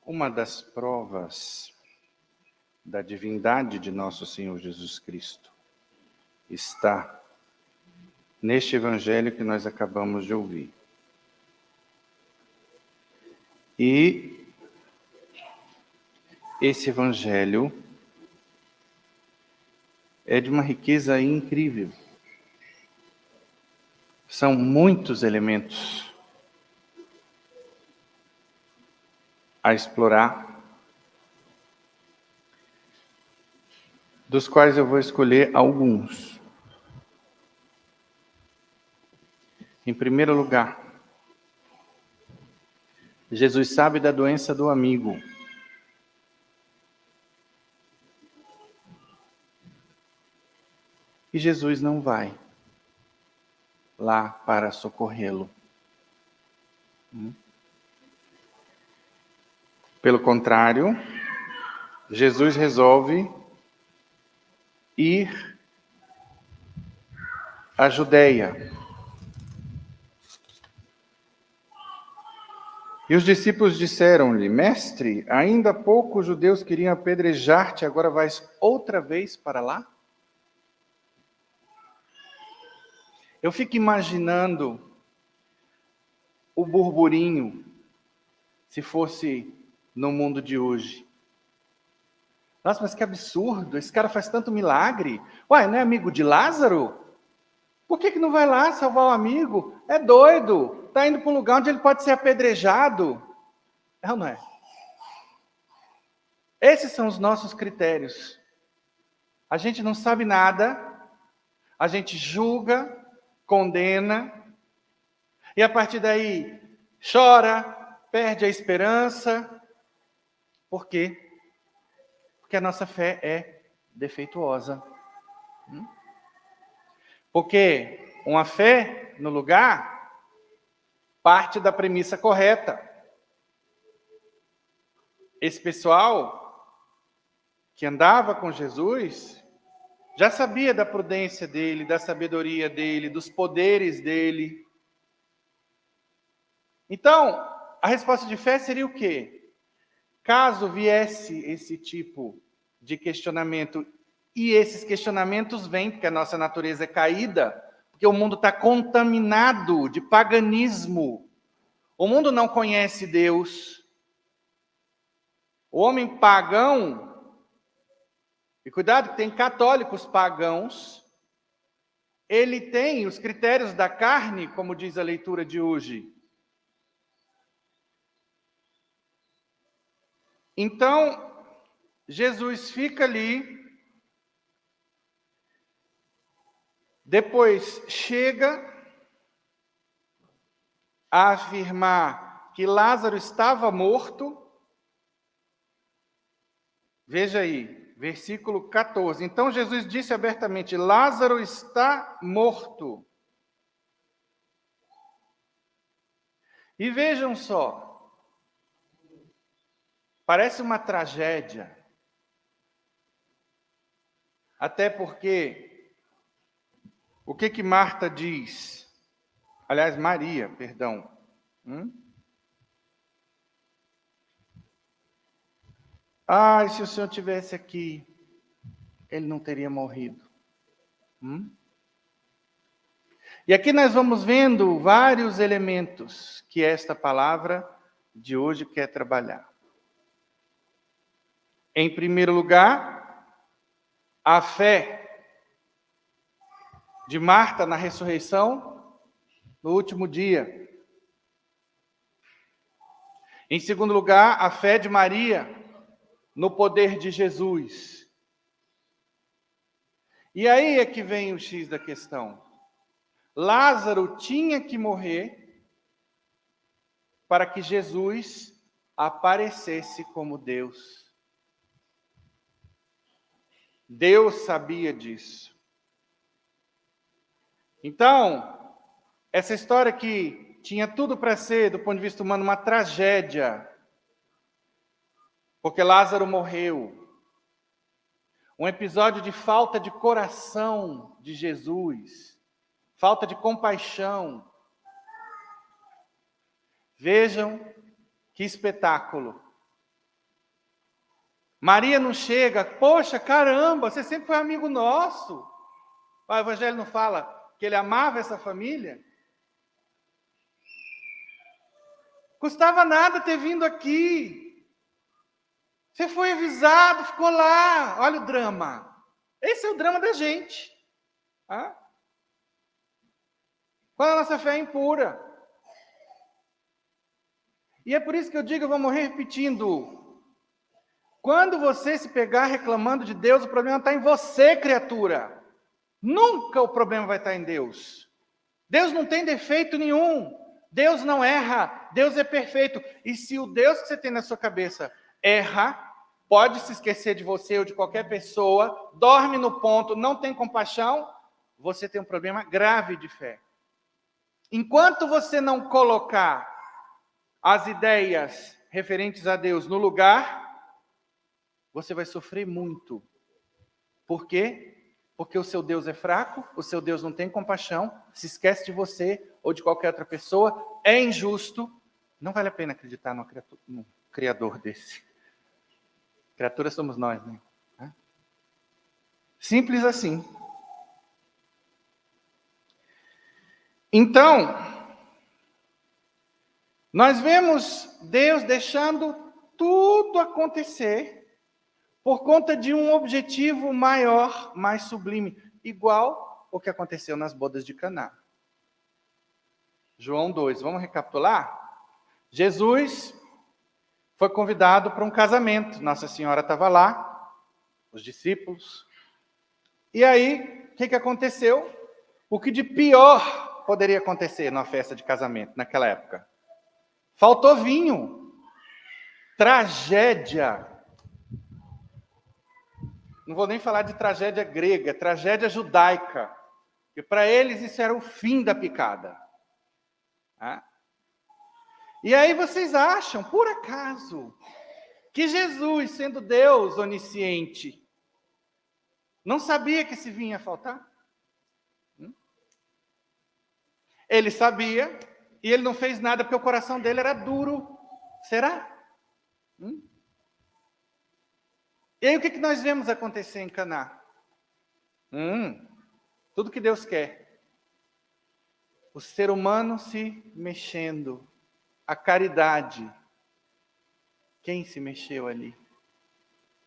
Uma das provas da divindade de nosso Senhor Jesus Cristo está neste evangelho que nós acabamos de ouvir. E esse evangelho é de uma riqueza incrível. São muitos elementos a explorar, dos quais eu vou escolher alguns. Em primeiro lugar, Jesus sabe da doença do amigo. E Jesus não vai lá para socorrê-lo. Pelo contrário, Jesus resolve ir à Judeia. E os discípulos disseram-lhe: Mestre, ainda há pouco os judeus queriam apedrejar-te, agora vais outra vez para lá? Eu fico imaginando o burburinho, se fosse no mundo de hoje. Nossa, mas que absurdo, esse cara faz tanto milagre. Uai, não é amigo de Lázaro? Por que não vai lá salvar o amigo? É doido, está indo para um lugar onde ele pode ser apedrejado. É ou não é? Esses são os nossos critérios. A gente não sabe nada, a gente julga, condena, e a partir daí chora, perde a esperança. Por quê? Porque a nossa fé é defeituosa. Porque uma fé no lugar parte da premissa correta. Esse pessoal que andava com Jesus já sabia da prudência dele, da sabedoria dele, dos poderes dele. Então, a resposta de fé seria o quê? Caso viesse esse tipo de questionamento, e esses questionamentos vêm porque a nossa natureza é caída, porque o mundo está contaminado de paganismo. O mundo não conhece Deus. O homem pagão, e cuidado que tem católicos pagãos, ele tem os critérios da carne, como diz a leitura de hoje. Então, Jesus fica ali, depois chega a afirmar que Lázaro estava morto. Veja aí, versículo 14. Então Jesus disse abertamente: Lázaro está morto. E vejam só, parece uma tragédia. Até porque, o que Marta diz? Aliás, Maria, perdão. Ah, se o Senhor tivesse aqui, ele não teria morrido. E aqui nós vamos vendo vários elementos que esta palavra de hoje quer trabalhar. Em primeiro lugar, a fé de Marta na ressurreição no último dia. Em segundo lugar, a fé de Maria no poder de Jesus. E aí é que vem o X da questão. Lázaro tinha que morrer para que Jesus aparecesse como Deus. Deus sabia disso. Então, essa história que tinha tudo para ser, do ponto de vista humano, uma tragédia, porque Lázaro morreu. Um episódio de falta de coração de Jesus, falta de compaixão. Vejam que espetáculo. Maria não chega, poxa, caramba, você sempre foi amigo nosso. O Evangelho não fala que ele amava essa família? Custava nada ter vindo aqui. Você foi avisado, ficou lá. Olha o drama. Esse é o drama da gente. Ah? Quando a nossa fé é impura. E é por isso que eu digo, eu vou morrer repetindo. Quando você se pegar reclamando de Deus, o problema está em você, criatura. Nunca o problema vai estar em Deus. Deus não tem defeito nenhum. Deus não erra. Deus é perfeito. E se o Deus que você tem na sua cabeça erra, pode se esquecer de você ou de qualquer pessoa, dorme no ponto, não tem compaixão, você tem um problema grave de fé. Enquanto você não colocar as ideias referentes a Deus no lugar, você vai sofrer muito. Por quê? Porque o seu Deus é fraco, o seu Deus não tem compaixão, se esquece de você ou de qualquer outra pessoa, é injusto. Não vale a pena acreditar num criador desse. Criaturas somos nós, né? Simples assim. Então, nós vemos Deus deixando tudo acontecer por conta de um objetivo maior, mais sublime, igual o que aconteceu nas bodas de Caná. João 2, vamos recapitular? Jesus foi convidado para um casamento, Nossa Senhora estava lá, os discípulos. E aí, o que aconteceu? O que de pior poderia acontecer numa festa de casamento naquela época? Faltou vinho. Tragédia. Não vou nem falar de tragédia grega, tragédia judaica. Porque para eles isso era o fim da picada. E aí vocês acham, por acaso, que Jesus, sendo Deus onisciente, não sabia que esse vinho ia faltar? Ele sabia, e ele não fez nada porque o coração dele era duro. Será? E aí o que nós vemos acontecer em Caná? Tudo que Deus quer. O ser humano se mexendo. A caridade. Quem se mexeu ali?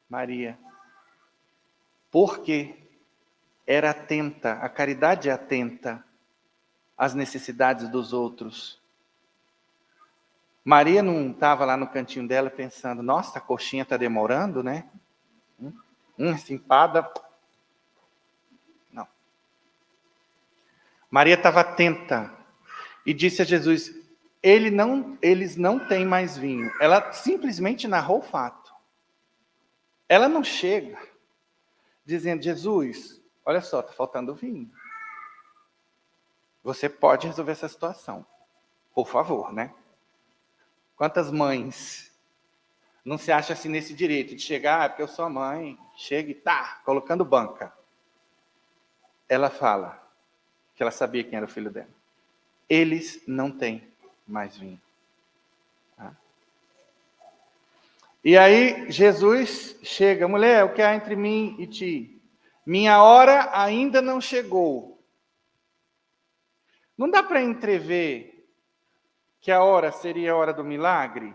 Maria. Porque era atenta, a caridade é atenta às necessidades dos outros. Maria não estava lá no cantinho dela pensando, nossa, a coxinha está demorando, né? Essa empada. Não. Maria estava atenta e disse a Jesus, eles não têm mais vinho. Ela simplesmente narrou o fato. Ela não chega dizendo, Jesus, olha só, está faltando vinho. Você pode resolver essa situação. Por favor, né? Quantas mães não se acham assim nesse direito de chegar, porque eu sou a mãe, chega e tá, colocando banca. Ela fala que ela sabia quem era o filho dela. Eles não têm mais vinho. E aí Jesus chega, mulher, o que há entre mim e ti? Minha hora ainda não chegou. Não dá para entrever que a hora seria a hora do milagre?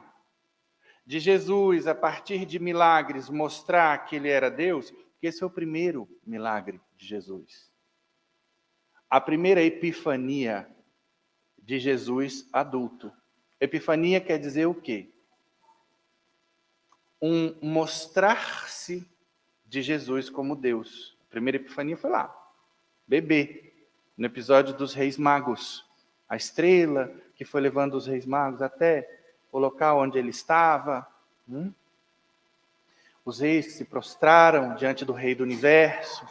De Jesus, a partir de milagres, mostrar que ele era Deus? Porque esse é o primeiro milagre de Jesus. A primeira epifania de Jesus adulto. Epifania quer dizer o quê? Um mostrar-se de Jesus como Deus. A primeira epifania foi lá, bebê, no episódio dos Reis Magos. A estrela que foi levando os Reis Magos até o local onde ele estava. Os reis que se prostraram diante do Rei do Universo.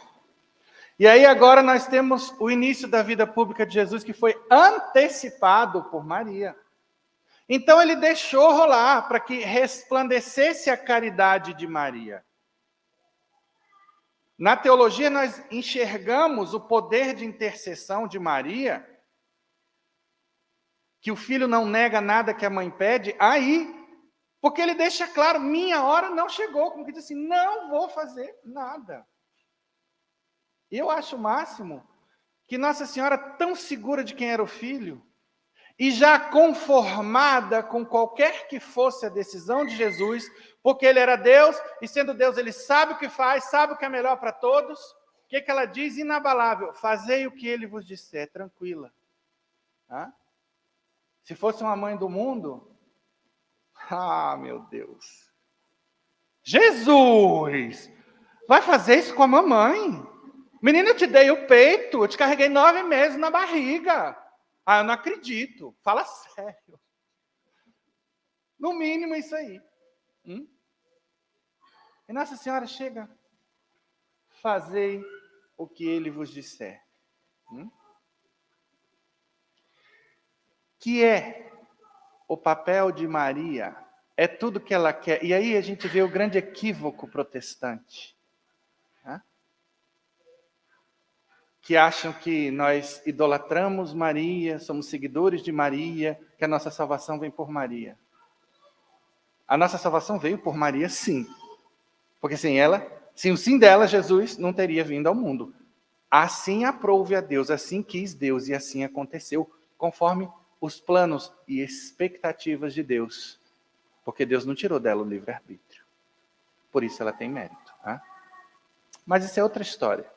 E aí agora nós temos o início da vida pública de Jesus, que foi antecipado por Maria. Então ele deixou rolar para que resplandecesse a caridade de Maria. Na teologia nós enxergamos o poder de intercessão de Maria, que o filho não nega nada que a mãe pede, aí Porque ele deixa claro, minha hora não chegou, como que diz assim, não vou fazer nada. E eu acho o máximo que Nossa Senhora, tão segura de quem era o filho, e já conformada com qualquer que fosse a decisão de Jesus, porque ele era Deus, e sendo Deus ele sabe o que faz, sabe o que é melhor para todos, o que ela diz? Inabalável, fazei o que ele vos disser, tranquila. Se fosse uma mãe do mundo, meu Deus, Jesus, vai fazer isso com a mamãe? Menina, eu te dei o peito, eu te carreguei 9 meses na barriga. Eu não acredito. Fala sério. No mínimo isso aí. E Nossa Senhora chega, fazei o que ele vos disser. Que é o papel de Maria, é tudo que ela quer. E aí a gente vê o grande equívoco protestante. Que acham que nós idolatramos Maria, somos seguidores de Maria, que a nossa salvação vem por Maria. A nossa salvação veio por Maria, sim. Porque sem ela, sem o sim dela, Jesus não teria vindo ao mundo. Assim aprouve a Deus, assim quis Deus, e assim aconteceu, conforme os planos e expectativas de Deus. Porque Deus não tirou dela o livre-arbítrio. Por isso ela tem mérito. Mas isso é outra história.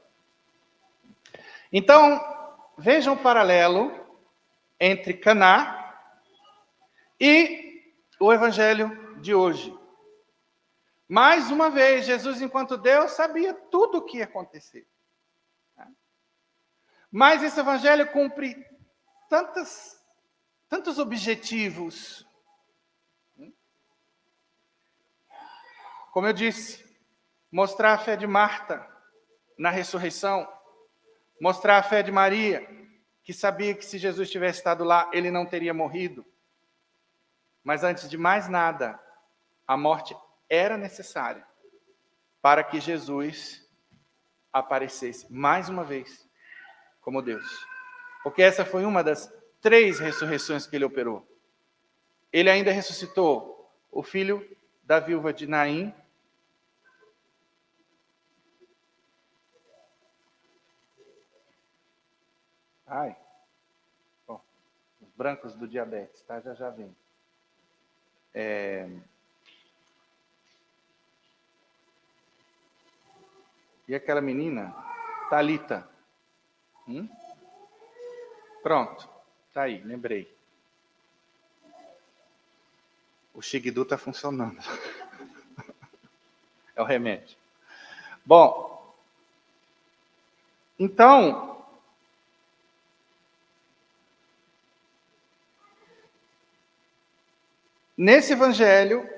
Então, vejam o paralelo entre Caná e o evangelho de hoje. Mais uma vez, Jesus, enquanto Deus, sabia tudo o que ia acontecer. Mas esse evangelho cumpre tantos objetivos. Como eu disse, mostrar a fé de Marta na ressurreição, mostrar a fé de Maria, que sabia que se Jesus tivesse estado lá, ele não teria morrido. Mas antes de mais nada, a morte era necessária para que Jesus aparecesse mais uma vez como Deus. Porque essa foi uma das 3 ressurreições que ele operou. Ele ainda ressuscitou o filho da viúva de Naim, os brancos do diabetes, tá? Já vem. E aquela menina, Talita. Pronto, tá aí, lembrei. O Xigdu está funcionando. É o remédio. Bom, então, nesse evangelho,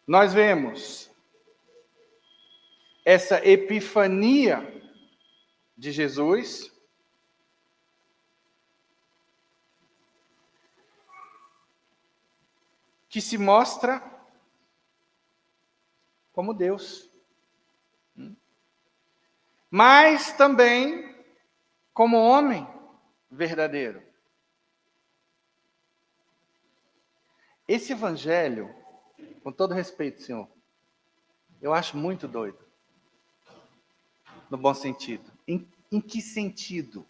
nós vemos essa epifania de Jesus, que se mostra como Deus, mas também como homem verdadeiro. Esse evangelho, com todo respeito, senhor, eu acho muito doido. No bom sentido. Em que sentido?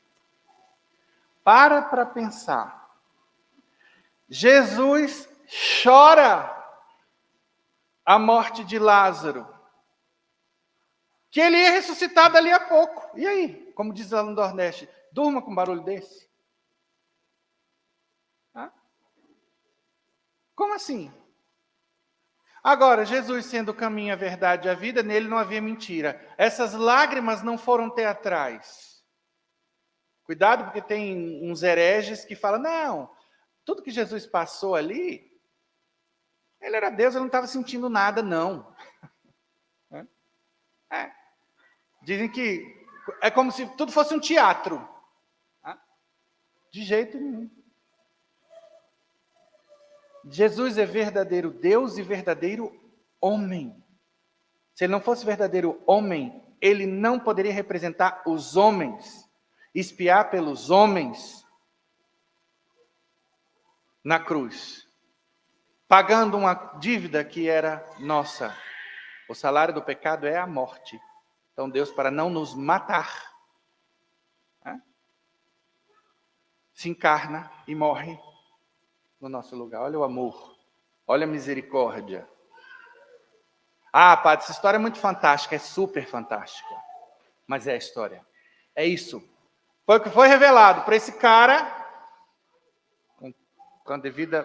Para pensar. Jesus chora a morte de Lázaro, que ele ia ressuscitar dali a pouco. E aí? Como diz lá no Nordeste, durma com um barulho desse? Como assim? Agora, Jesus sendo o caminho, a verdade e a vida, nele não havia mentira. Essas lágrimas não foram teatrais. Cuidado, porque tem uns hereges que falam, não, tudo que Jesus passou ali, ele era Deus, ele não estava sentindo nada, não. Dizem que é como se tudo fosse um teatro. De jeito nenhum. Jesus é verdadeiro Deus e verdadeiro homem. Se ele não fosse verdadeiro homem, ele não poderia representar os homens, expiar pelos homens na cruz. pagando uma dívida que era nossa. O salário do pecado é a morte. Então Deus, para não nos matar, se encarna e morre no nosso lugar. Olha o amor, olha a misericórdia. Ah, padre, essa história é muito fantástica, é super fantástica. Mas é a história. É isso. Foi o que foi revelado para esse cara,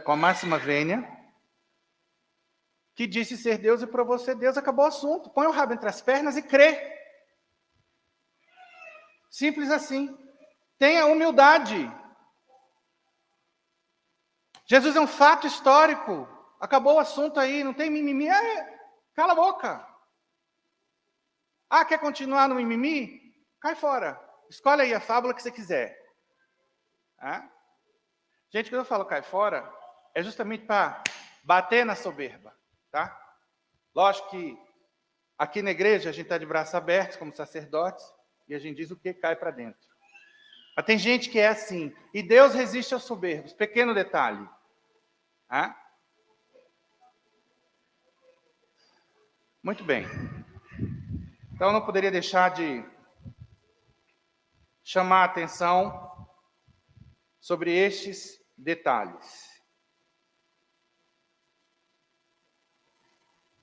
com a máxima vênia, que disse ser Deus e provou ser Deus. Acabou o assunto. Põe o rabo entre as pernas e crê. Simples assim. Tenha humildade. Jesus é um fato histórico. Acabou o assunto aí, não tem mimimi. Cala a boca. Ah, quer continuar no mimimi? Cai fora. Escolhe aí a fábula que você quiser. Gente, quando eu falo cai fora, é justamente para bater na soberba. Tá? Lógico que aqui na igreja a gente está de braços abertos como sacerdotes e a gente diz o que cai para dentro. Mas tem gente que é assim. E Deus resiste aos soberbos. Pequeno detalhe. Muito bem. Então, eu não poderia deixar de chamar a atenção sobre estes detalhes.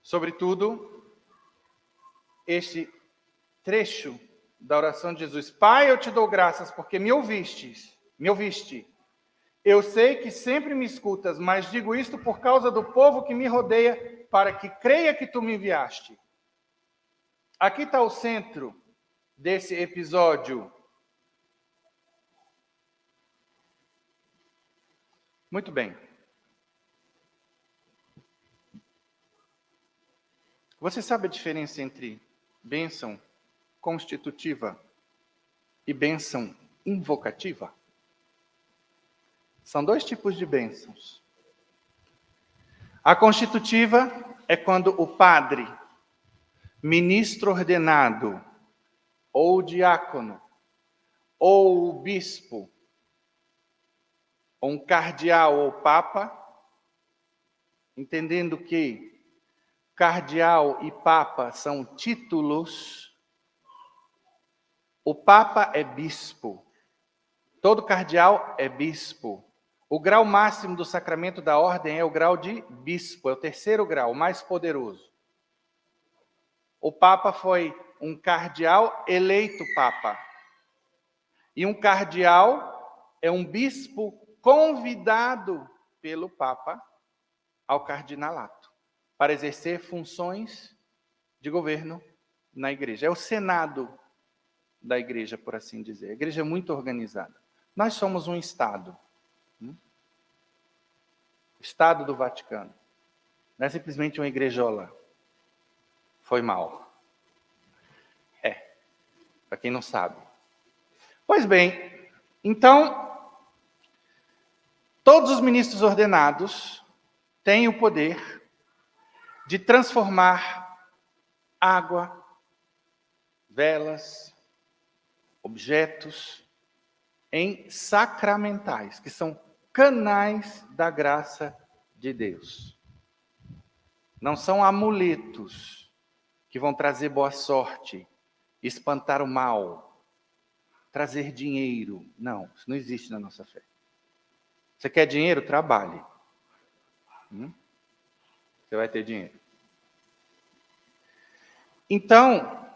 Sobretudo, este trecho da oração de Jesus. Pai, eu te dou graças porque me ouviste. Eu sei que sempre me escutas, mas digo isto por causa do povo que me rodeia, para que creia que tu me enviaste. Aqui está o centro desse episódio. Muito bem. Você sabe a diferença entre bênção constitutiva e bênção invocativa? São dois tipos de bênçãos. A constitutiva é quando o padre, ministro ordenado, ou diácono, ou o bispo, ou um cardeal ou papa, entendendo que cardeal e papa são títulos, o papa é bispo, todo cardeal é bispo. O grau máximo do sacramento da ordem é o grau de bispo, é o terceiro grau, o mais poderoso. O papa foi um cardeal eleito papa. E um cardeal é um bispo convidado pelo papa ao cardinalato, para exercer funções de governo na igreja. É o senado da igreja, por assim dizer. A igreja é muito organizada. Nós somos um Estado. Estado do Vaticano. Não é simplesmente uma igrejola. Foi mal. Para quem não sabe. Pois bem, então, todos os ministros ordenados têm o poder de transformar água, velas, objetos em sacramentais, que são canais da graça de Deus. Não são amuletos que vão trazer boa sorte, espantar o mal, trazer dinheiro. Não, isso não existe na nossa fé. Você quer dinheiro? Trabalhe. Você vai ter dinheiro. Então,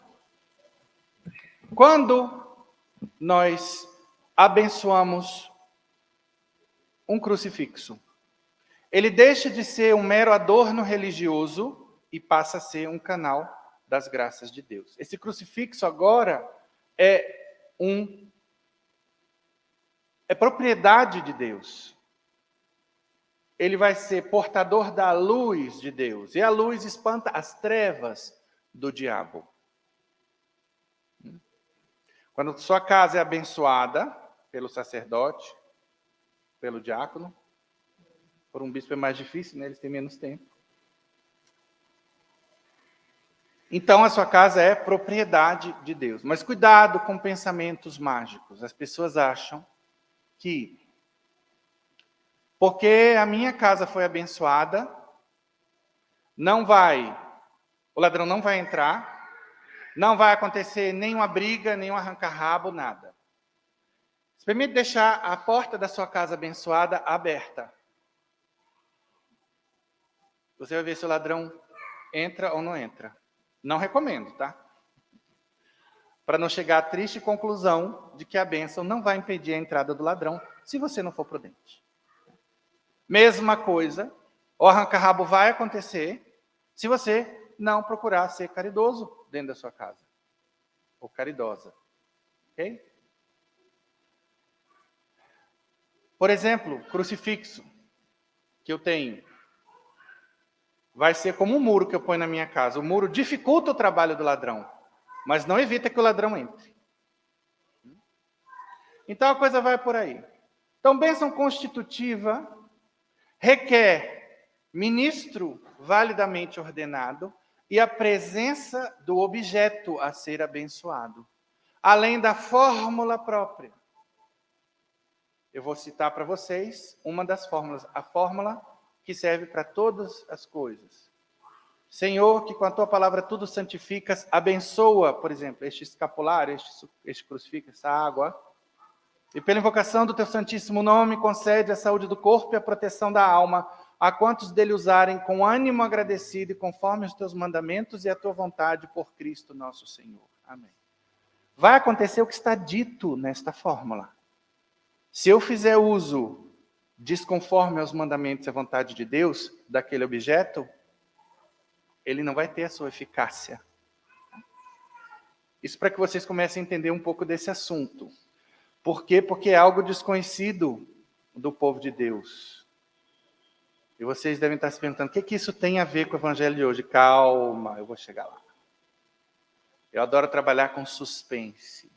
quando nós abençoamos um crucifixo, ele deixa de ser um mero adorno religioso e passa a ser um canal das graças de Deus. Esse crucifixo agora é propriedade de Deus. Ele vai ser portador da luz de Deus. E a luz espanta as trevas do diabo. Quando sua casa é abençoada pelo sacerdote, pelo diácono, por um bispo é mais difícil, né? Eles têm menos tempo. Então a sua casa é propriedade de Deus. Mas cuidado com pensamentos mágicos. As pessoas acham que Porque a minha casa foi abençoada, o ladrão não vai entrar, não vai acontecer nenhuma briga, nenhum arranca-rabo, nada. Experimente deixar a porta da sua casa abençoada aberta. Você vai ver se o ladrão entra ou não entra. Não recomendo, tá? Para não chegar à triste conclusão de que a bênção não vai impedir a entrada do ladrão, se você não for prudente. Mesma coisa, o arranca-rabo vai acontecer se você não procurar ser caridoso dentro da sua casa. Ou caridosa. Ok? Por exemplo, crucifixo que eu tenho vai ser como um muro que eu ponho na minha casa. O muro dificulta o trabalho do ladrão, mas não evita que o ladrão entre. Então a coisa vai por aí. Então, bênção constitutiva requer ministro validamente ordenado e a presença do objeto a ser abençoado, além da fórmula própria. Eu vou citar para vocês uma das fórmulas, a fórmula que serve para todas as coisas. Senhor, que com a tua palavra tudo santificas, abençoa, por exemplo, este escapulário, este crucifixo, essa água, e pela invocação do teu santíssimo nome, concede a saúde do corpo e a proteção da alma, a quantos dele usarem com ânimo agradecido e conforme os teus mandamentos e a tua vontade por Cristo nosso Senhor. Amém. Vai acontecer o que está dito nesta fórmula. Se eu fizer uso desconforme aos mandamentos e à vontade de Deus, daquele objeto, ele não vai ter a sua eficácia. Isso para que vocês comecem a entender um pouco desse assunto. Por quê? Porque é algo desconhecido do povo de Deus. E vocês devem estar se perguntando, o que isso tem a ver com o evangelho de hoje? Calma, eu vou chegar lá. Eu adoro trabalhar com suspense.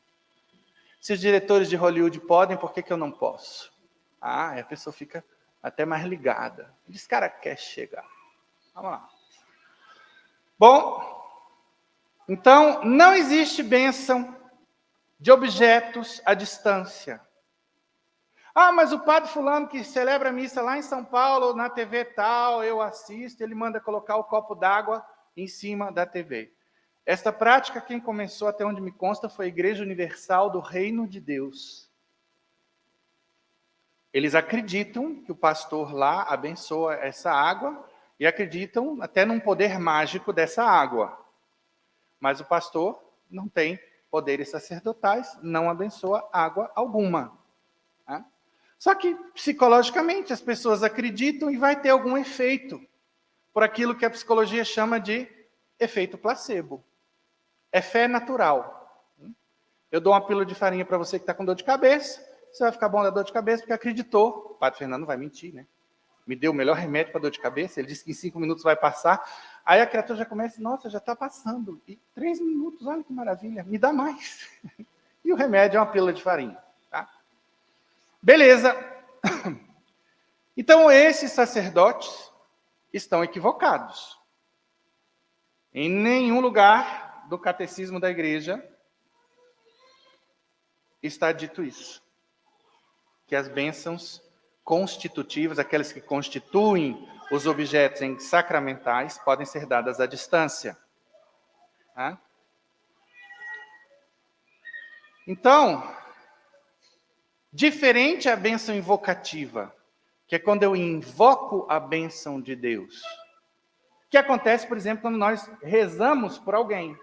Se os diretores de Hollywood podem, por que eu não posso? A pessoa fica até mais ligada. Esse cara quer chegar. Vamos lá. Bom, então, não existe bênção de objetos à distância. Mas o padre fulano que celebra a missa lá em São Paulo, na TV tal, eu assisto, ele manda colocar o copo d'água em cima da TV. Esta prática, quem começou, até onde me consta, foi a Igreja Universal do Reino de Deus. Eles acreditam que o pastor lá abençoa essa água e acreditam até num poder mágico dessa água. Mas o pastor não tem poderes sacerdotais, não abençoa água alguma. Né? Só que, psicologicamente, as pessoas acreditam e vai ter algum efeito, por aquilo que a psicologia chama de efeito placebo. É fé natural. Eu dou uma pílula de farinha para você que está com dor de cabeça, você vai ficar bom da dor de cabeça porque acreditou. O padre Fernando não vai mentir, né? Me deu o melhor remédio para dor de cabeça, ele disse que em 5 minutos vai passar. Aí a criatura já começa, nossa, já está passando. E 3 minutos, olha que maravilha, me dá mais. E o remédio é uma pílula de farinha. Tá? Beleza. Então, esses sacerdotes estão equivocados. Em nenhum lugar do catecismo da igreja está dito isso. Que as bênçãos constitutivas, aquelas que constituem os objetos em sacramentais, podem ser dadas à distância. Tá? Então, diferente a bênção invocativa, que é quando eu invoco a bênção de Deus. O que acontece, por exemplo, quando nós rezamos por alguém.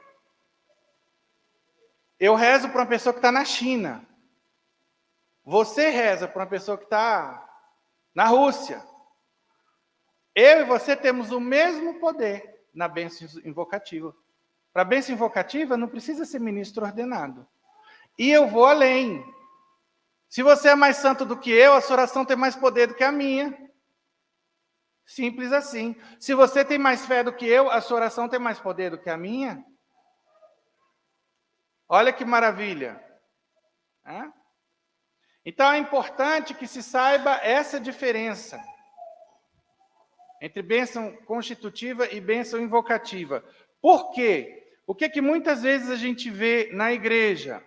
Eu rezo para uma pessoa que está na China. Você reza para uma pessoa que está na Rússia. Eu e você temos o mesmo poder na bênção invocativa. Para a bênção invocativa, não precisa ser ministro ordenado. E eu vou além. Se você é mais santo do que eu, a sua oração tem mais poder do que a minha. Simples assim. Se você tem mais fé do que eu, a sua oração tem mais poder do que a minha. Olha que maravilha. Então é importante que se saiba essa diferença entre bênção constitutiva e bênção invocativa. Por quê? O que muitas vezes a gente vê na igreja?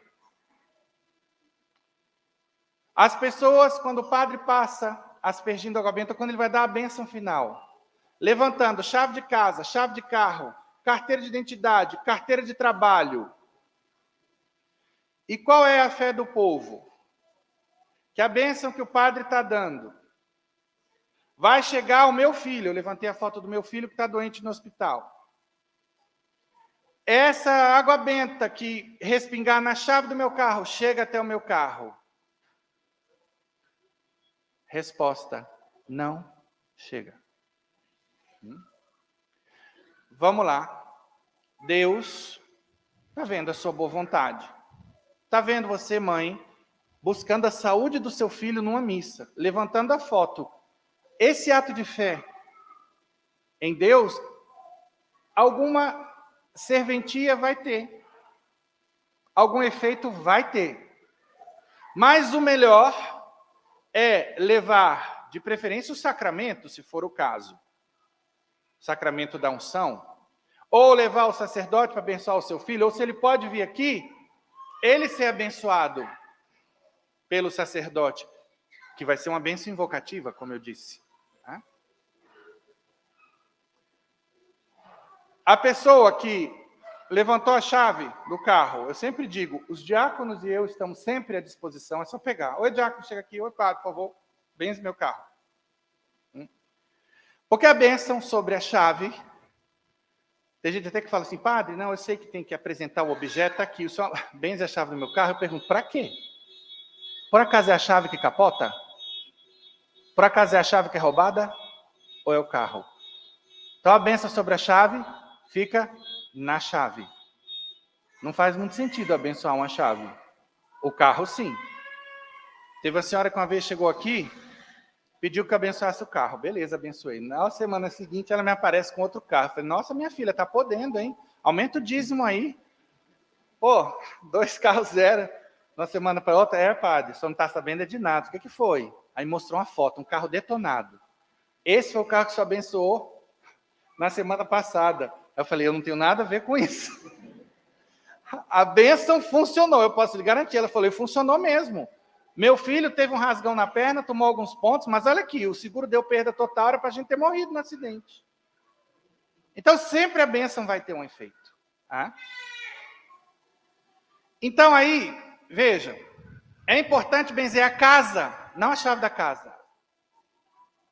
As pessoas, quando o padre passa aspergindo água benta quando ele vai dar a bênção final. Levantando chave de casa, chave de carro, carteira de identidade, carteira de trabalho. E qual é a fé do povo? Que a bênção que o padre está dando vai chegar ao meu filho. Eu levantei a foto do meu filho que está doente no hospital. Essa água benta que respingar na chave do meu carro chega até o meu carro. Resposta: não chega. Vamos lá. Deus está vendo a sua boa vontade. Está vendo você, mãe, buscando a saúde do seu filho numa missa, levantando a foto. Esse ato de fé em Deus, alguma serventia vai ter. Algum efeito vai ter. Mas o melhor é levar, de preferência, o sacramento, se for o caso. O sacramento da unção. Ou levar o sacerdote para abençoar o seu filho, ou se ele pode vir aqui, ele ser abençoado pelo sacerdote, que vai ser uma bênção invocativa, como eu disse. A pessoa que levantou a chave do carro, eu sempre digo, os diáconos e eu estamos sempre à disposição, é só pegar. Oi, diácono, chega aqui. Oi, padre, por favor, benze meu carro. Porque a bênção sobre a chave, tem gente até que fala assim, padre, não, eu sei que tem que apresentar o objeto aqui, o senhor benze a chave do meu carro. Eu pergunto, para quê? Por acaso é a chave que capota? Por acaso é a chave que é roubada? Ou é o carro? Então a bênção sobre a chave fica na chave. Não faz muito sentido abençoar uma chave. O carro, sim. Teve uma senhora que uma vez chegou aqui, pediu que eu abençoasse o carro. Beleza, abençoei. Na semana seguinte, ela me aparece com outro carro. Eu falei, nossa, minha filha, tá podendo, hein? Aumenta o dízimo aí. Pô, 2 carros zero. Uma semana para outra, padre, só não está sabendo de nada. O que foi? Aí mostrou uma foto, um carro detonado. Esse foi o carro que o senhor abençoou na semana passada. Eu falei, eu não tenho nada a ver com isso. A bênção funcionou, eu posso lhe garantir. Ela falou, funcionou mesmo. Meu filho teve um rasgão na perna, tomou alguns pontos, mas olha aqui, o seguro deu perda total, era para a gente ter morrido no acidente. Então, sempre a bênção vai ter um efeito. Então, aí, veja, é importante benzer a casa, não a chave da casa.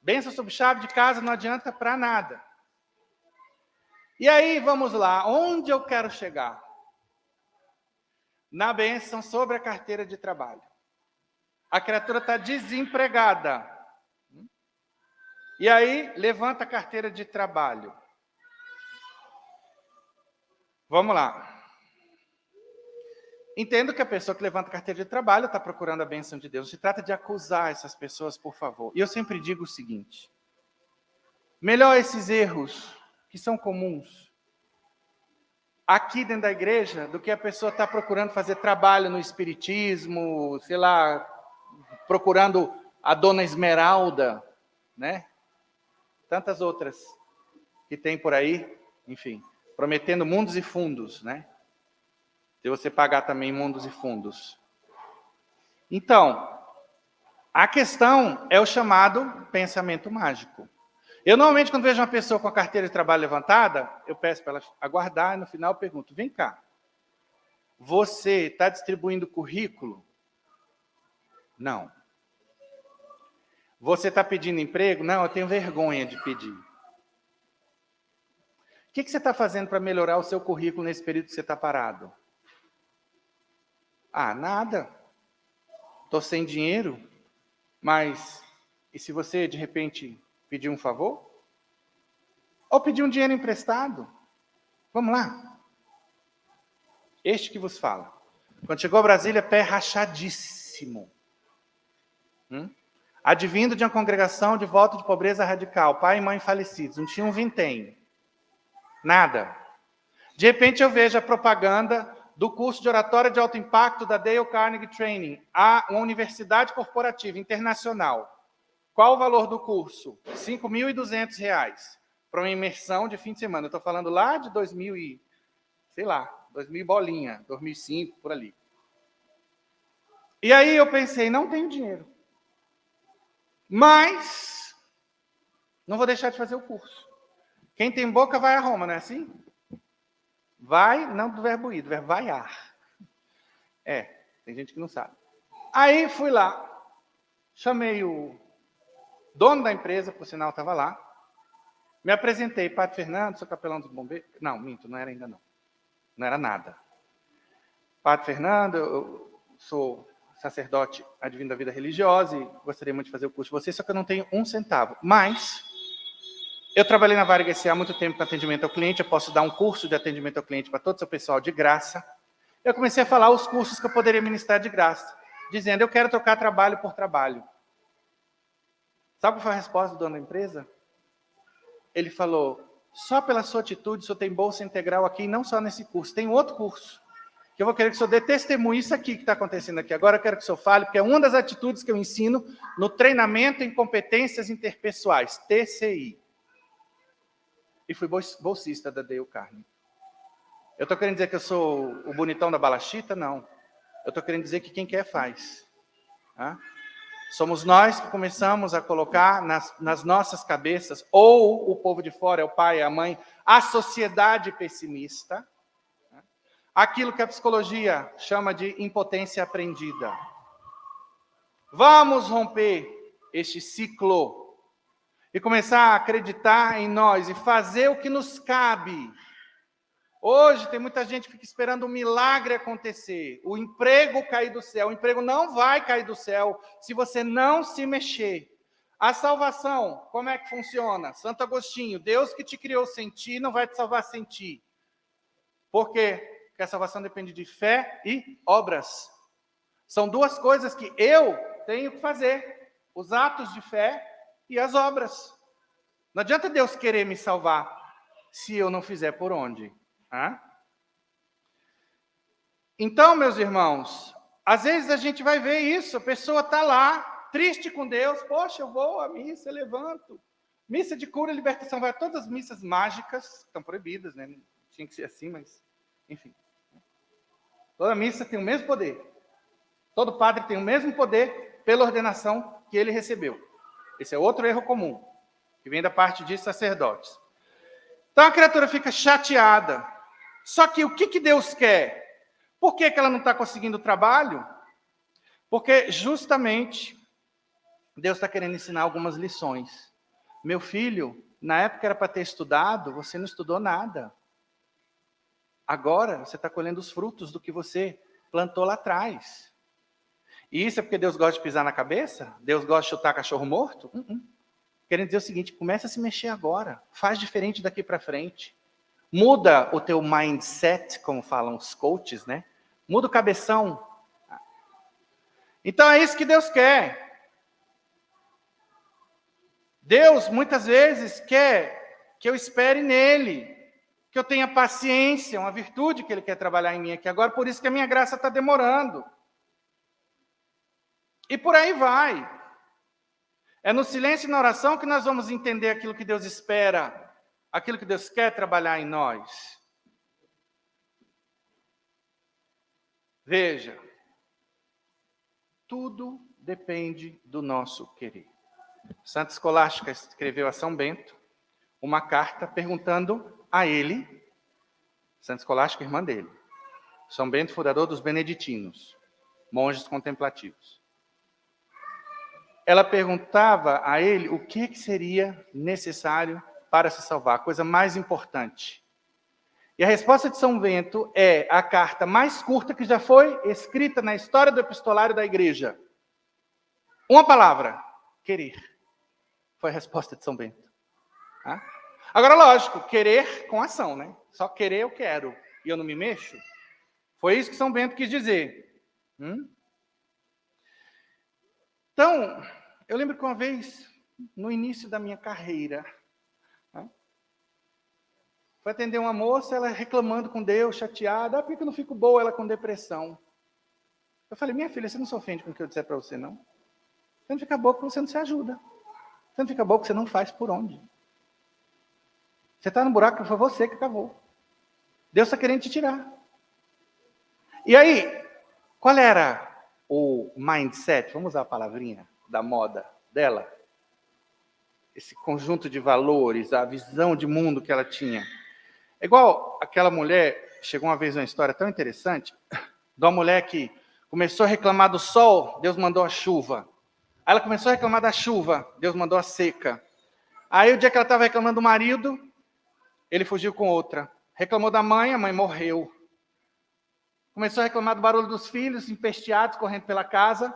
Bênção sobre chave de casa não adianta para nada. E aí, vamos lá, onde eu quero chegar? Na bênção sobre a carteira de trabalho. A criatura está desempregada. E aí, levanta a carteira de trabalho. Vamos lá. Entendo que a pessoa que levanta a carteira de trabalho está procurando a bênção de Deus. Não se trata de acusar essas pessoas, por favor. E eu sempre digo o seguinte. Melhor esses erros, que são comuns, aqui dentro da igreja, do que a pessoa está procurando fazer trabalho no espiritismo, sei lá, procurando a dona Esmeralda, né? Tantas outras que tem por aí, enfim, prometendo mundos e fundos, né? Se você pagar também mundos e fundos. Então, a questão é o chamado pensamento mágico. Eu, normalmente, quando vejo uma pessoa com a carteira de trabalho levantada, eu peço para ela aguardar, e no final eu pergunto, vem cá, você está distribuindo currículo? Não. Você está pedindo emprego? Não, eu tenho vergonha de pedir. O que você está fazendo para melhorar o seu currículo nesse período que você está parado? Nada. Estou sem dinheiro, mas e se você, de repente, pedir um favor? Ou pedir um dinheiro emprestado? Vamos lá. Este que vos fala. Quando chegou a Brasília, pé rachadíssimo. Advindo de uma congregação de voto de pobreza radical, pai e mãe falecidos, não tinha um vintém. Nada. De repente eu vejo a propaganda do curso de oratória de alto impacto da Dale Carnegie Training, uma universidade corporativa internacional. Qual o valor do curso? R$ 5.200 para uma imersão de fim de semana. Eu estou falando lá de 2000 bolinha, 2005, por ali. E aí eu pensei, não tenho dinheiro. Mas não vou deixar de fazer o curso. Quem tem boca vai a Roma, não é assim? Vai, não do verbo ir, do verbo vaiar. Tem gente que não sabe. Aí fui lá, chamei o dono da empresa, por sinal estava lá, me apresentei, Padre Fernando, sou capelão dos bombeiros. Não, minto, não era ainda não. Não era nada. Padre Fernando, eu sou sacerdote advindo da vida religiosa e gostaria muito de fazer o curso de vocês, só que eu não tenho um centavo. Mas eu trabalhei na Varig S.A. há muito tempo com atendimento ao cliente, eu posso dar um curso de atendimento ao cliente para todo o seu pessoal de graça. Eu comecei a falar os cursos que eu poderia ministrar de graça, dizendo, eu quero trocar trabalho por trabalho. Sabe qual foi a resposta do dono da empresa? Ele falou, só pela sua atitude, o senhor tem bolsa integral aqui, não só nesse curso, tem outro curso, que eu vou querer que o senhor dê testemunho, isso aqui que está acontecendo aqui agora, eu quero que o senhor fale, porque é uma das atitudes que eu ensino no treinamento em competências interpessoais, TCI. E fui bolsista da Dale Carnegie. Eu estou querendo dizer que eu sou o bonitão da balachita? Não. Eu estou querendo dizer que quem quer faz. Somos nós que começamos a colocar nas nossas cabeças, ou o povo de fora, é o pai, é a mãe, a sociedade pessimista, aquilo que a psicologia chama de impotência aprendida. Vamos romper este ciclo e começar a acreditar em nós e fazer o que nos cabe. Hoje tem muita gente que fica esperando um milagre acontecer, o emprego cair do céu. O emprego não vai cair do céu se você não se mexer. A salvação, como é que funciona? Santo Agostinho, Deus que te criou sem ti não vai te salvar sem ti. Por quê? Porque a salvação depende de fé e obras. São duas coisas que eu tenho que fazer, os atos de fé e as obras. Não adianta Deus querer me salvar se eu não fizer por onde. Então, meus irmãos, às vezes a gente vai ver isso, a pessoa está lá, triste com Deus, poxa, eu vou à missa, eu levanto. Missa de cura e libertação, vai a todas as missas mágicas, estão proibidas, né? Não tinha que ser assim, mas, enfim. Toda missa tem o mesmo poder. Todo padre tem o mesmo poder pela ordenação que ele recebeu. Esse é outro erro comum, que vem da parte de sacerdotes. Então a criatura fica chateada. Só que o que Deus quer? Por que ela não está conseguindo trabalho? Porque justamente Deus está querendo ensinar algumas lições. Meu filho, na época era para ter estudado, você não estudou nada. Agora você está colhendo os frutos do que você plantou lá atrás. E isso é porque Deus gosta de pisar na cabeça? Deus gosta de chutar cachorro morto? Querendo dizer o seguinte, começa a se mexer agora. Faz diferente daqui para frente. Muda o teu mindset, como falam os coaches, né? Muda o cabeção. Então é isso que Deus quer. Deus, muitas vezes, quer que eu espere nele, que eu tenha paciência, uma virtude que ele quer trabalhar em mim aqui agora, por isso que a minha graça está demorando. E por aí vai. É no silêncio e na oração que nós vamos entender aquilo que Deus espera, aquilo que Deus quer trabalhar em nós. Veja, tudo depende do nosso querer. Santa Escolástica escreveu a São Bento uma carta perguntando a ele, Santa Escolástica, irmã dele, São Bento, fundador dos beneditinos, monges contemplativos. Ela perguntava a ele o que seria necessário para se salvar, a coisa mais importante. E a resposta de São Bento é a carta mais curta que já foi escrita na história do epistolário da igreja. Uma palavra, querer. Foi a resposta de São Bento. Agora, lógico, querer com ação, né? Só querer eu quero e eu não me mexo. Foi isso que São Bento quis dizer. Então, eu lembro que uma vez, no início da minha carreira, foi atender uma moça, ela reclamando com Deus, chateada, por que eu não fico boa, ela com depressão? Eu falei, minha filha, você não se ofende com o que eu disser para você, não? Você não fica boa porque você não se ajuda. Você não fica boa porque você não faz por onde. Você está no buraco que foi você que cavou. Deus está querendo te tirar. E aí, qual era o mindset, vamos usar a palavrinha da moda dela? esse conjunto de valores, a visão de mundo que ela tinha. É igual aquela mulher, chegou uma vez uma história tão interessante, de uma mulher que começou a reclamar do sol, Deus mandou a chuva. Aí ela começou a reclamar da chuva, Deus mandou a seca. Aí o dia que ela estava reclamando do marido, ele fugiu com outra. Reclamou da mãe, a mãe morreu. Começou a reclamar do barulho dos filhos, empesteados, correndo pela casa.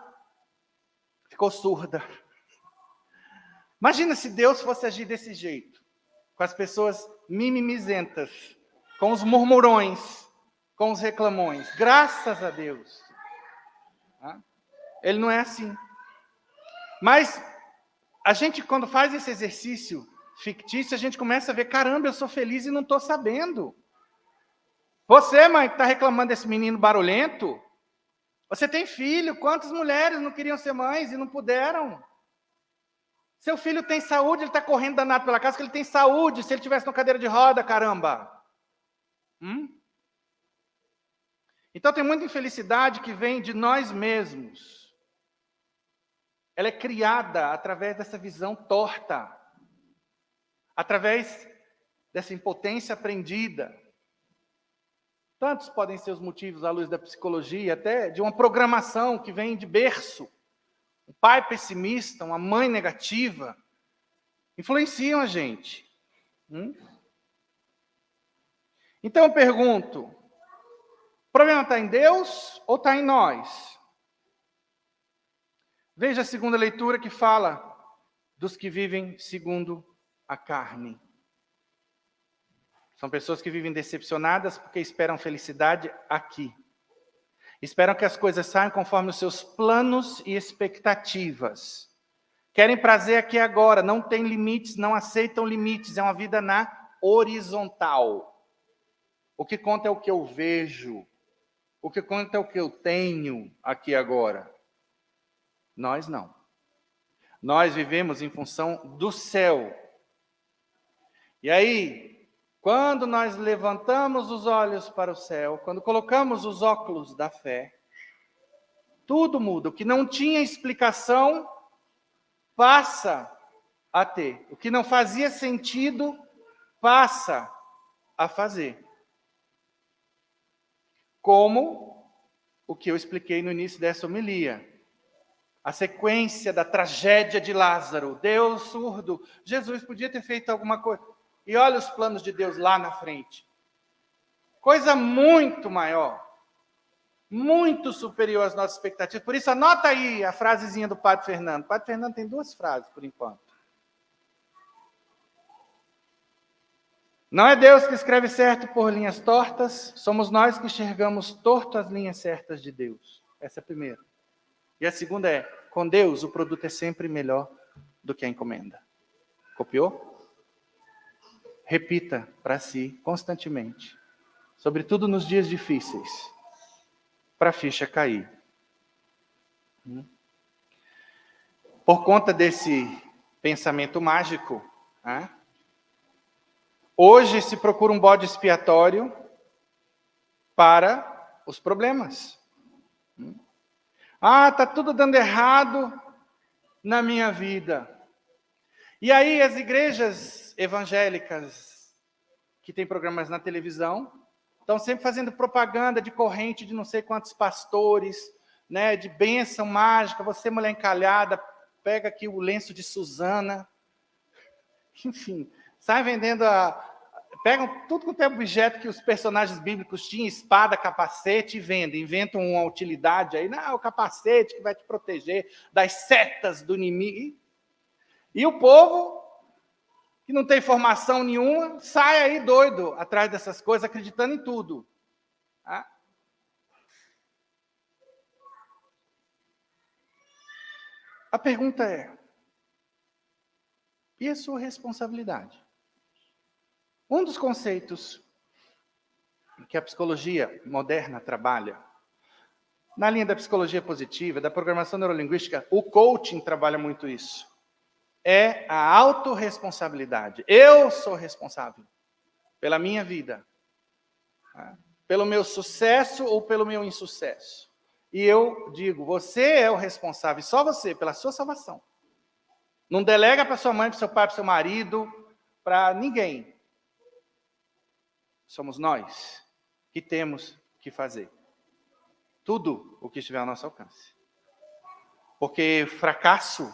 Ficou surda. Imagina se Deus fosse agir desse jeito. Com as pessoas mimimizentas, com os murmurões, com os reclamões. Graças a Deus. Ele não é assim. Mas a gente, quando faz esse exercício fictício, a gente começa a ver, caramba, eu sou feliz e não estou sabendo. Você, mãe, que está reclamando desse menino barulhento, você tem filho, quantas mulheres não queriam ser mães e não puderam? Seu filho tem saúde, ele está correndo danado pela casa, que ele tem saúde, se ele tivesse na cadeira de roda, caramba. Então tem muita infelicidade que vem de nós mesmos. Ela é criada através dessa visão torta, através dessa impotência aprendida. Tantos podem ser os motivos, à luz da psicologia, até de uma programação que vem de berço. Um pai pessimista, uma mãe negativa, influenciam a gente. Então eu pergunto, o problema está em Deus ou está em nós? Veja a segunda leitura que fala dos que vivem segundo a carne. São pessoas que vivem decepcionadas porque esperam felicidade aqui. Esperam que as coisas saiam conforme os seus planos e expectativas. Querem prazer aqui e agora, não têm limites, não aceitam limites. É uma vida na horizontal. O que conta é o que eu vejo. O que conta é o que eu tenho aqui e agora. Nós não. Nós vivemos em função do céu. E aí, quando nós levantamos os olhos para o céu, quando colocamos os óculos da fé, tudo muda. O que não tinha explicação passa a ter. O que não fazia sentido passa a fazer. Como o que eu expliquei no início dessa homilia. A sequência da tragédia de Lázaro. Deus surdo. Jesus podia ter feito alguma coisa. E olha os planos de Deus lá na frente. Coisa muito maior. Muito superior às nossas expectativas. Por isso, anota aí a frasezinha do Padre Fernando. O Padre Fernando tem 2 frases, por enquanto. Não é Deus que escreve certo por linhas tortas, somos nós que enxergamos torto as linhas certas de Deus. Essa é a primeira. E a segunda é, com Deus o produto é sempre melhor do que a encomenda. Copiou? Repita para si constantemente, sobretudo nos dias difíceis, para a ficha cair. Por conta desse pensamento mágico, hoje se procura um bode expiatório para os problemas. Está tudo dando errado na minha vida. E aí as igrejas evangélicas que têm programas na televisão estão sempre fazendo propaganda de corrente de não sei quantos pastores, né, de bênção mágica, você mulher encalhada, pega aqui o lenço de Susana. Enfim, sai vendendo pegam tudo quanto é objeto que os personagens bíblicos tinham, espada, capacete, e vendem. Inventam uma utilidade aí. Não, o capacete que vai te proteger das setas do inimigo. E o povo, que não tem formação nenhuma, sai aí doido atrás dessas coisas, acreditando em tudo. A pergunta é, e a sua responsabilidade? Um dos conceitos que a psicologia moderna trabalha, na linha da psicologia positiva, da programação neurolinguística, o coaching trabalha muito isso. É a autorresponsabilidade. Eu sou responsável pela minha vida, pelo meu sucesso ou pelo meu insucesso. E eu digo, você é o responsável, só você, pela sua salvação. Não delega para sua mãe, para seu pai, para seu marido, para ninguém. Somos nós que temos que fazer tudo o que estiver ao nosso alcance. Porque fracasso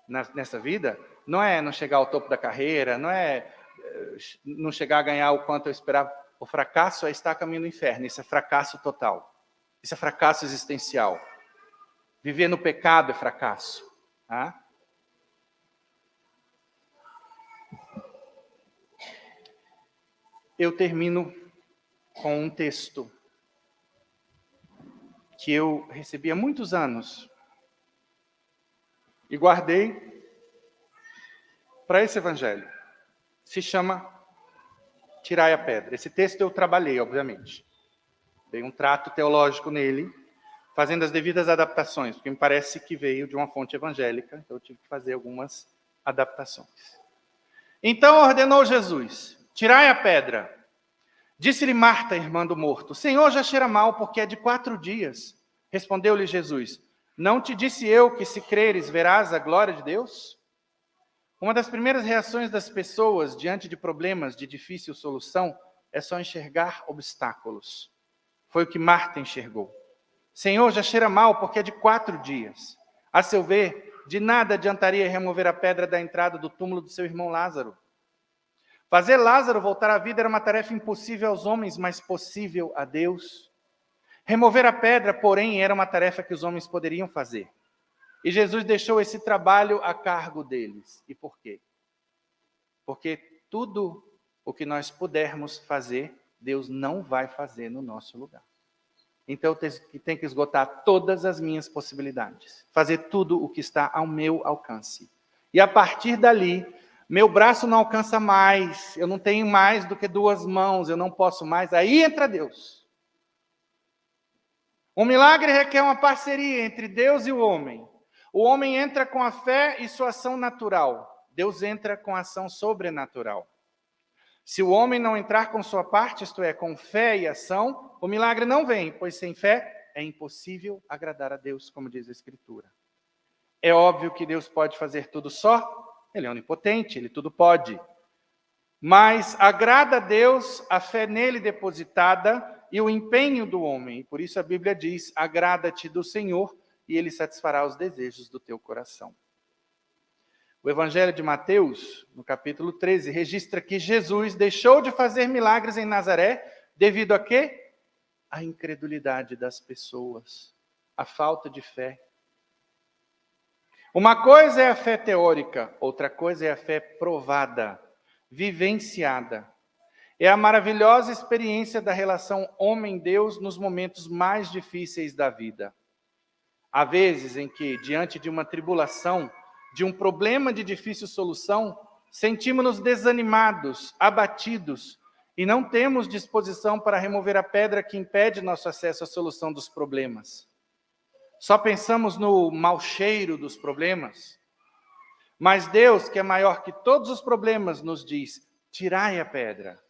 nessa vida não é não chegar ao topo da carreira, não é não chegar a ganhar o quanto eu esperava. O fracasso é estar a caminho do inferno. Isso é fracasso total. Isso é fracasso existencial. Viver no pecado é fracasso. Tá? Eu termino com um texto que eu recebi há muitos anos e guardei para esse evangelho. Se chama Tirai a Pedra. Esse texto eu trabalhei, obviamente. Dei um trato teológico nele, fazendo as devidas adaptações, porque me parece que veio de uma fonte evangélica, então eu tive que fazer algumas adaptações. Então ordenou Jesus: tirai a pedra. Disse-lhe Marta, irmã do morto: Senhor, já cheira mal, porque é de 4 dias. Respondeu-lhe Jesus: não te disse eu que, se creres, verás a glória de Deus? Uma das primeiras reações das pessoas diante de problemas de difícil solução é só enxergar obstáculos. Foi o que Marta enxergou. Senhor, já cheira mal, porque é de 4 dias. A seu ver, de nada adiantaria remover a pedra da entrada do túmulo do seu irmão Lázaro. Fazer Lázaro voltar à vida era uma tarefa impossível aos homens, mas possível a Deus. Remover a pedra, porém, era uma tarefa que os homens poderiam fazer. E Jesus deixou esse trabalho a cargo deles. E por quê? Porque tudo o que nós pudermos fazer, Deus não vai fazer no nosso lugar. Então eu tenho que esgotar todas as minhas possibilidades. Fazer tudo o que está ao meu alcance. E a partir dali, meu braço não alcança mais, eu não tenho mais do que 2 mãos, eu não posso mais, aí entra Deus. Um milagre requer uma parceria entre Deus e o homem. O homem entra com a fé e sua ação natural. Deus entra com a ação sobrenatural. Se o homem não entrar com sua parte, isto é, com fé e ação, o milagre não vem, pois sem fé é impossível agradar a Deus, como diz a Escritura. É óbvio que Deus pode fazer tudo só, Ele é onipotente, Ele tudo pode. Mas agrada a Deus a fé nele depositada e o empenho do homem. Por isso a Bíblia diz: agrada-te do Senhor e Ele satisfará os desejos do teu coração. O Evangelho de Mateus, no capítulo 13, registra que Jesus deixou de fazer milagres em Nazaré devido a quê? A incredulidade das pessoas, a falta de fé. Uma coisa é a fé teórica, outra coisa é a fé provada, vivenciada. É a maravilhosa experiência da relação homem-Deus nos momentos mais difíceis da vida. Há vezes em que, diante de uma tribulação, de um problema de difícil solução, sentimos-nos desanimados, abatidos, e não temos disposição para remover a pedra que impede nosso acesso à solução dos problemas. Só pensamos no mau cheiro dos problemas. Mas Deus, que é maior que todos os problemas, nos diz: tirai a pedra.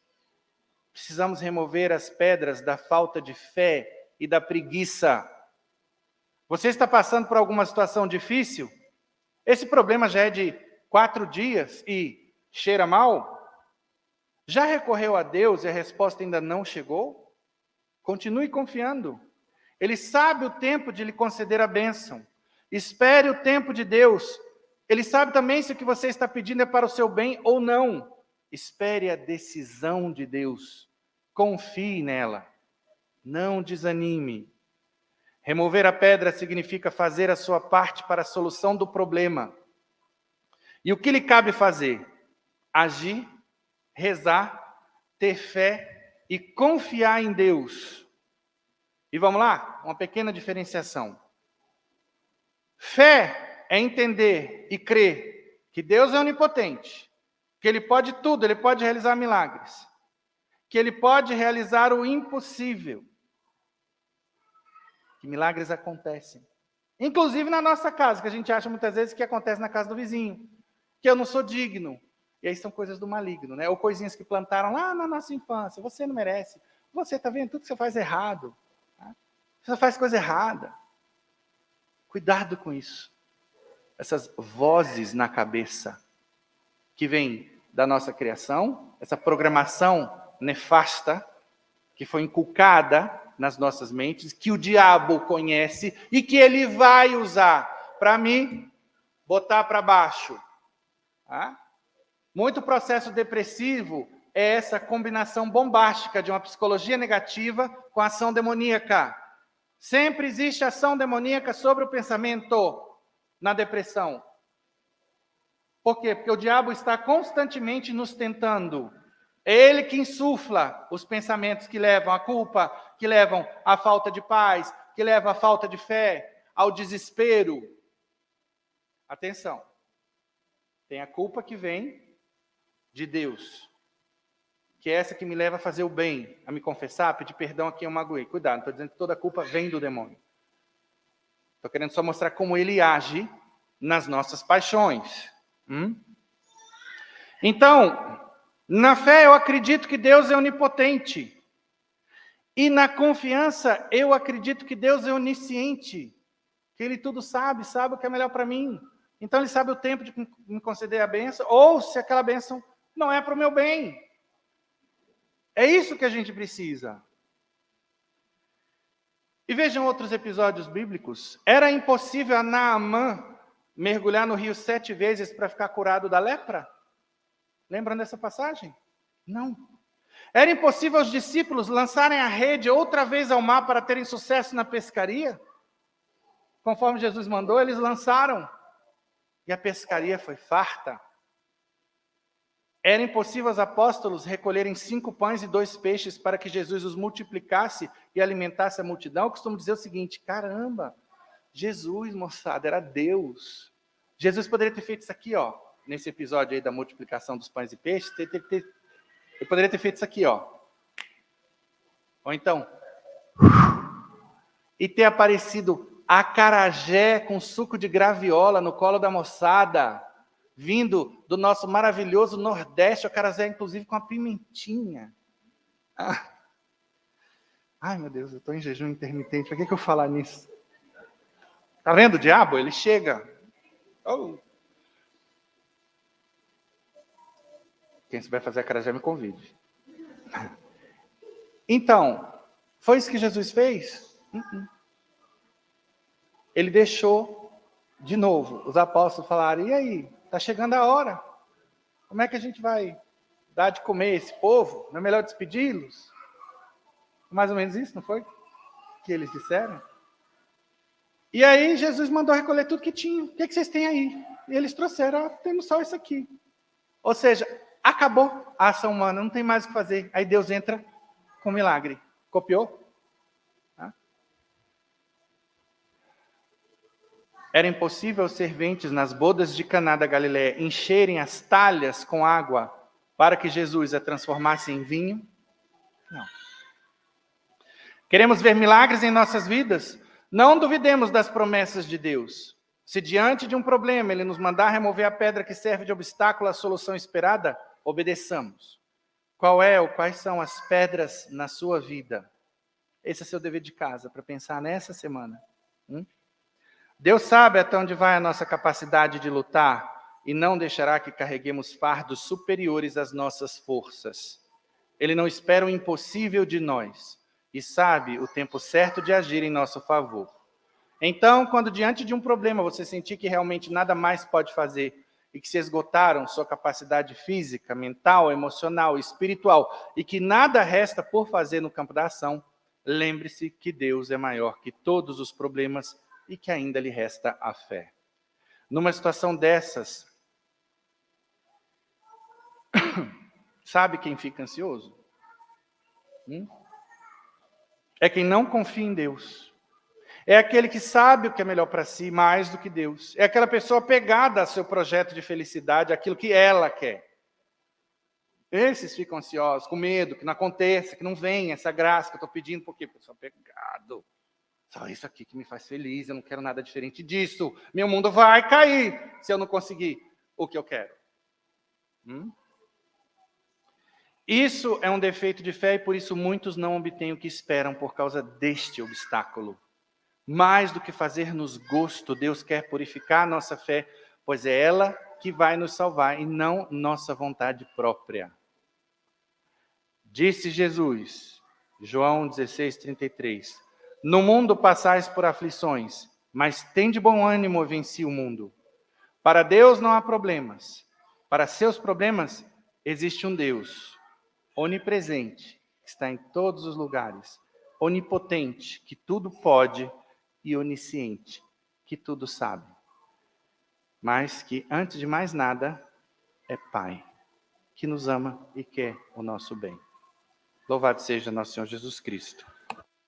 Precisamos remover as pedras da falta de fé e da preguiça. Você está passando por alguma situação difícil? Esse problema já é de 4 dias e cheira mal? Já recorreu a Deus e a resposta ainda não chegou? Continue confiando. Ele sabe o tempo de lhe conceder a bênção. Espere o tempo de Deus. Ele sabe também se o que você está pedindo é para o seu bem ou não. Espere a decisão de Deus. Confie nela. Não desanime. Remover a pedra significa fazer a sua parte para a solução do problema. E o que lhe cabe fazer? Agir, rezar, ter fé e confiar em Deus. E vamos lá? Uma pequena diferenciação. Fé é entender e crer que Deus é onipotente, que Ele pode tudo, Ele pode realizar milagres, que Ele pode realizar o impossível, que milagres acontecem. Inclusive na nossa casa, que a gente acha muitas vezes que acontece na casa do vizinho, que eu não sou digno. E aí são coisas do maligno, né? Ou coisinhas que plantaram lá na nossa infância. Você não merece. Você está vendo tudo que você faz errado. Tá? Você faz coisa errada. Cuidado com isso. essas vozes na cabeça que vêm da nossa criação, essa programação nefasta que foi inculcada nas nossas mentes, que o diabo conhece e que ele vai usar para me botar para baixo. Tá? Muito processo depressivo é essa combinação bombástica de uma psicologia negativa com ação demoníaca. Sempre existe ação demoníaca sobre o pensamento na depressão. Por quê? Porque o diabo está constantemente nos tentando. É ele que insufla os pensamentos que levam à culpa, que levam à falta de paz, que levam à falta de fé, ao desespero. Atenção. Tem a culpa que vem de Deus, que é essa que me leva a fazer o bem, a me confessar, a pedir perdão a quem eu magoei. Cuidado, não estou dizendo que toda a culpa vem do demônio. Estou querendo só mostrar como ele age nas nossas paixões. Então, na fé eu acredito que Deus é onipotente. E na confiança eu acredito que Deus é onisciente. Que Ele tudo sabe, sabe o que é melhor para mim. Então Ele sabe o tempo de me conceder a bênção, ou se aquela bênção não é para o meu bem. É isso que a gente precisa. E vejam outros episódios bíblicos. Era impossível a Naamã mergulhar no rio 7 vezes para ficar curado da lepra? Lembram dessa passagem? Não. Era impossível os discípulos lançarem a rede outra vez ao mar para terem sucesso na pescaria? Conforme Jesus mandou, eles lançaram. E a pescaria foi farta. Era impossível os apóstolos recolherem 5 pães e 2 peixes para que Jesus os multiplicasse e alimentasse a multidão. Eu costumo dizer o seguinte: caramba, Jesus, moçada, era Deus. Jesus poderia ter feito isso aqui, ó, nesse episódio aí da multiplicação dos pães e peixes. Ele poderia ter feito isso aqui, ó. Ou então, e ter aparecido acarajé com suco de graviola no colo da moçada, vindo do nosso maravilhoso Nordeste, o acarajé inclusive com a pimentinha. Ai, meu Deus, eu estou em jejum intermitente, para que eu falar nisso? Tá vendo o diabo? Ele chega. Oh. Quem souber fazer acarajé, me convide. Então, foi isso que Jesus fez? Ele deixou, de novo, os apóstolos falarem: e aí, está chegando a hora. Como é que a gente vai dar de comer esse povo? Não é melhor despedi-los? Mais ou menos isso, não foi? Que eles disseram. E aí Jesus mandou recolher tudo que tinha. O que vocês têm aí? E eles trouxeram: temos só isso aqui. Ou seja, acabou a ação humana, não tem mais o que fazer. Aí Deus entra com milagre. Copiou? Era impossível os serventes nas bodas de Caná da Galiléia encherem as talhas com água para que Jesus a transformasse em vinho? Não. Queremos ver milagres em nossas vidas? Não duvidemos das promessas de Deus. Se diante de um problema Ele nos mandar remover a pedra que serve de obstáculo à solução esperada, obedeçamos. Quais são as pedras na sua vida? Esse é seu dever de casa, para pensar nessa semana. Deus sabe até onde vai a nossa capacidade de lutar e não deixará que carreguemos fardos superiores às nossas forças. Ele não espera o impossível de nós e sabe o tempo certo de agir em nosso favor. Então, quando diante de um problema você sentir que realmente nada mais pode fazer e que se esgotaram sua capacidade física, mental, emocional, espiritual e que nada resta por fazer no campo da ação, lembre-se que Deus é maior que todos os problemas e que ainda lhe resta a fé. Numa situação dessas, sabe quem fica ansioso? É quem não confia em Deus. É aquele que sabe o que é melhor para si mais do que Deus. É aquela pessoa apegada ao seu projeto de felicidade, aquilo que ela quer. Esses ficam ansiosos, com medo que não aconteça, que não venha essa graça que eu estou pedindo, porque eu sou apegado. Só isso aqui que me faz feliz, eu não quero nada diferente disso. Meu mundo vai cair se eu não conseguir o que eu quero. Isso é um defeito de fé e por isso muitos não obtêm o que esperam por causa deste obstáculo. Mais do que fazer-nos gosto, Deus quer purificar a nossa fé, pois é ela que vai nos salvar e não nossa vontade própria. Disse Jesus, João 16:33, no mundo passais por aflições, mas tende bom ânimo, eu venci o mundo. Para Deus não há problemas. Para seus problemas existe um Deus onipresente, que está em todos os lugares, onipotente, que tudo pode, e onisciente, que tudo sabe. Mas que, antes de mais nada, é Pai, que nos ama e quer o nosso bem. Louvado seja nosso Senhor Jesus Cristo.